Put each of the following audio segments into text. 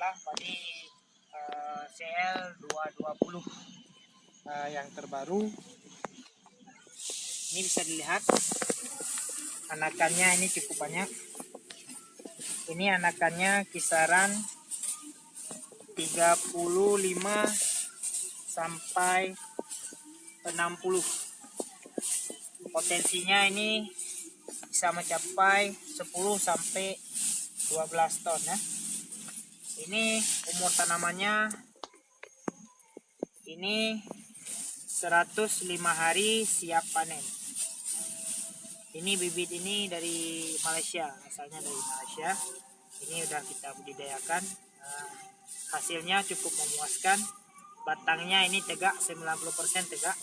adalah padi CL220 yang terbaru. Ini bisa dilihat anakannya ini cukup banyak. Ini anakannya kisaran 35 sampai 60. Potensinya ini bisa mencapai 10 sampai 12 ton ya. Ini umur tanamannya ini 105 hari siap panen. Ini bibit ini dari Malaysia, asalnya dari Malaysia. Ini udah kita budidayakan. Hasilnya cukup memuaskan. Batangnya ini tegak, 90% tegak.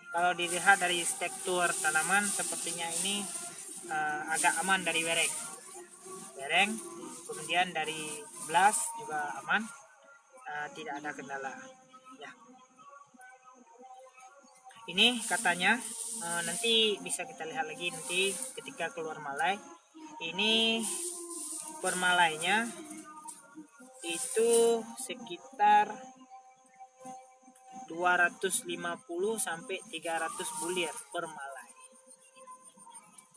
Kalau dilihat dari struktur tanaman, sepertinya ini agak aman dari wereng. Kemudian dari belas juga aman, tidak ada kendala. Ya. Ini katanya nanti bisa kita lihat lagi nanti ketika keluar malai. Ini permalainya itu sekitar 250 sampai 300 bulir per malai.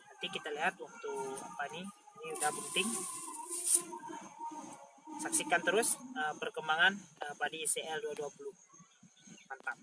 Nanti kita lihat waktu ini udah bunting. Saksikan terus perkembangan padi CL220. Mantap.